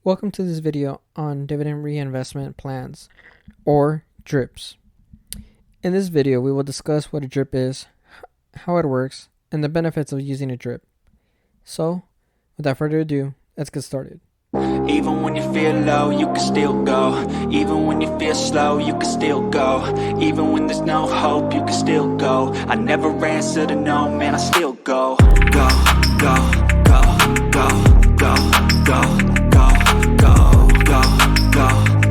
Welcome to this video on dividend reinvestment plans, or DRIPs. In this video, we will discuss what a DRIP is, how it works, and the benefits of using a DRIP. So, without further ado, let's get started. Even when you feel low, you can still go. Even when you feel slow, you can still go. Even when there's no hope, you can still go. I never answer to no, man, I still go. Go, go, go, go, go, go, go, go, go,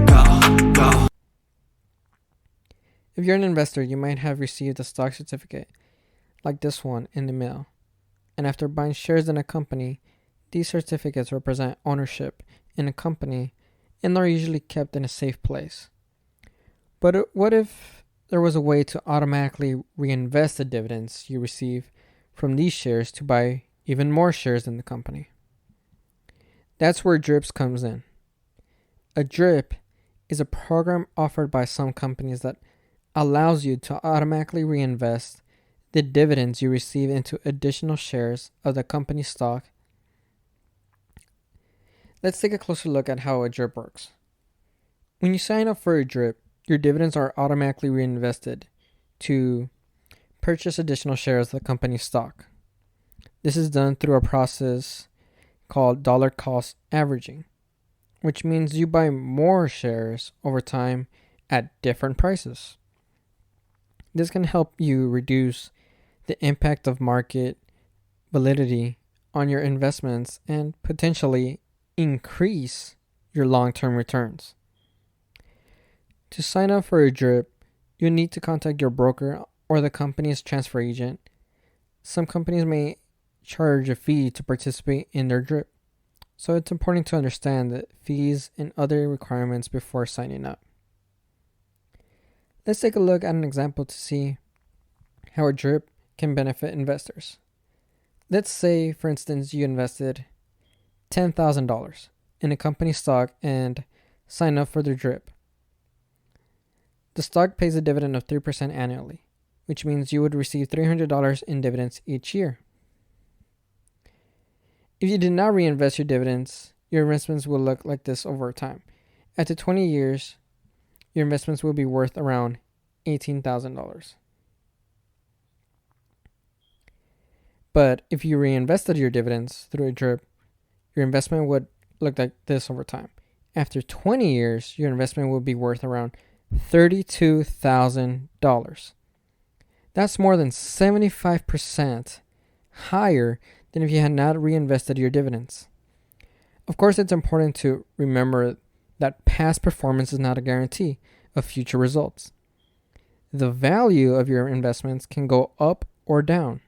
go, go. If you're an investor, you might have received a stock certificate, like this one, in the mail. And after buying shares in a company, these certificates represent ownership in a company and are usually kept in a safe place. But what if there was a way to automatically reinvest the dividends you receive from these shares to buy even more shares in the company? That's where DRIPs comes in. A DRIP is a program offered by some companies that allows you to automatically reinvest the dividends you receive into additional shares of the company's stock. Let's take a closer look at how a DRIP works. When you sign up for a DRIP, your dividends are automatically reinvested to purchase additional shares of the company's stock. This is done through a process called dollar cost averaging, which means you buy more shares over time at different prices. This can help you reduce the impact of market volatility on your investments and potentially increase your long-term returns. To sign up for a DRIP, you need to contact your broker or the company's transfer agent. Some companies may charge a fee to participate in their DRIP, so it's important to understand the fees and other requirements before signing up. Let's take a look at an example to see how a DRIP can benefit investors. Let's say, for instance, you invested $10,000 in a company stock and sign up for the DRIP. The stock pays a dividend of 3% annually, which means you would receive $300 in dividends each year. If you did not reinvest your dividends, your investments will look like this over time. After 20 years, your investments will be worth around $18,000. But if you reinvested your dividends through a DRIP, your investment would look like this over time. After 20 years, your investment will be worth around $32,000. That's more than 75% higher than if you had not reinvested your dividends. Of course, it's important to remember that past performance is not a guarantee of future results. The value of your investments can go up or down,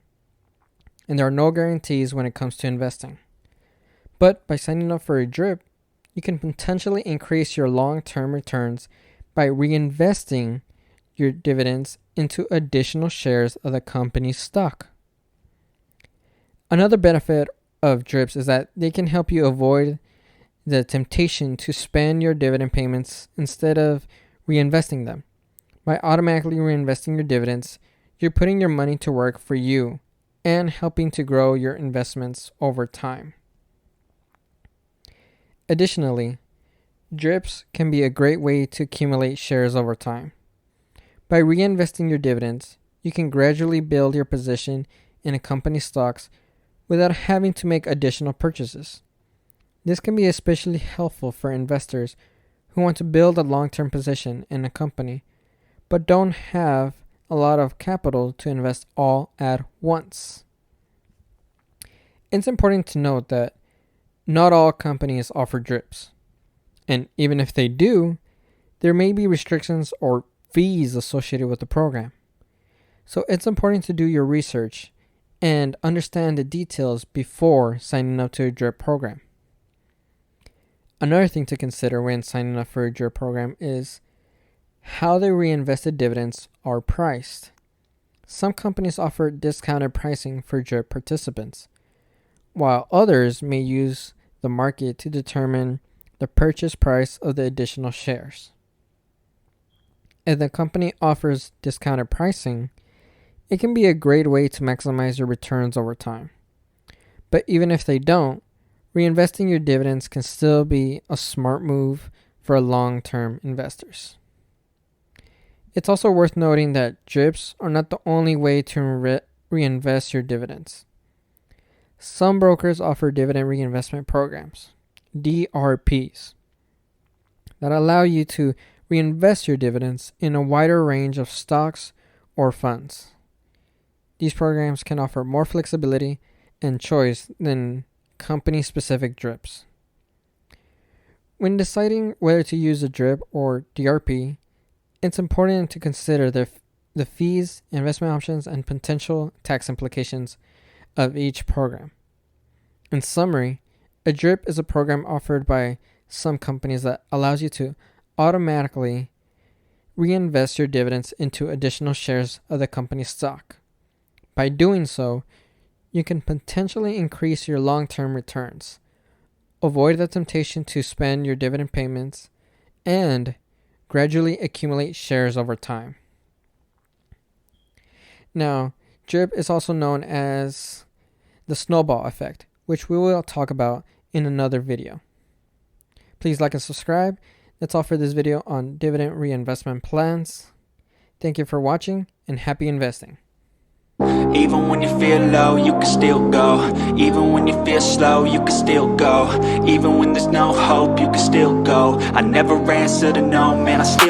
and there are no guarantees when it comes to investing. But by signing up for a DRIP, you can potentially increase your long-term returns by reinvesting your dividends into additional shares of the company's stock. Another benefit of DRIPs is that they can help you avoid the temptation to spend your dividend payments instead of reinvesting them. By automatically reinvesting your dividends, you're putting your money to work for you and helping to grow your investments over time. Additionally, DRIPs can be a great way to accumulate shares over time. By reinvesting your dividends, you can gradually build your position in a company's stocks without having to make additional purchases. This can be especially helpful for investors who want to build a long-term position in a company but don't have a lot of capital to invest all at once. It's important to note that not all companies offer DRIPs, and even if they do, there may be restrictions or fees associated with the program. So it's important to do your research and understand the details before signing up to a DRIP program. Another thing to consider when signing up for a DRIP program is how the reinvested dividends are priced. Some companies offer discounted pricing for DRIP participants, while others may use the market to determine the purchase price of the additional shares. If the company offers discounted pricing, it can be a great way to maximize your returns over time. But even if they don't, reinvesting your dividends can still be a smart move for long-term investors. It's also worth noting that DRIPs are not the only way to reinvest your dividends. Some brokers offer dividend reinvestment programs, DRPs, that allow you to reinvest your dividends in a wider range of stocks or funds. These programs can offer more flexibility and choice than company-specific DRIPs. When deciding whether to use a DRIP or DRP, it's important to consider the fees, investment options, and potential tax implications of each program. In summary, a DRIP is a program offered by some companies that allows you to automatically reinvest your dividends into additional shares of the company's stock. By doing so, you can potentially increase your long-term returns, avoid the temptation to spend your dividend payments, and gradually accumulate shares over time. Now, DRIP is also known as the snowball effect, which we will talk about in another video. Please like and subscribe. That's all for this video on dividend reinvestment plans. Thank you for watching and happy investing. Even when you feel low, you can still go. Even when you feel slow, you can still go. Even when there's no hope, you can still go. I never answer to no, man, I still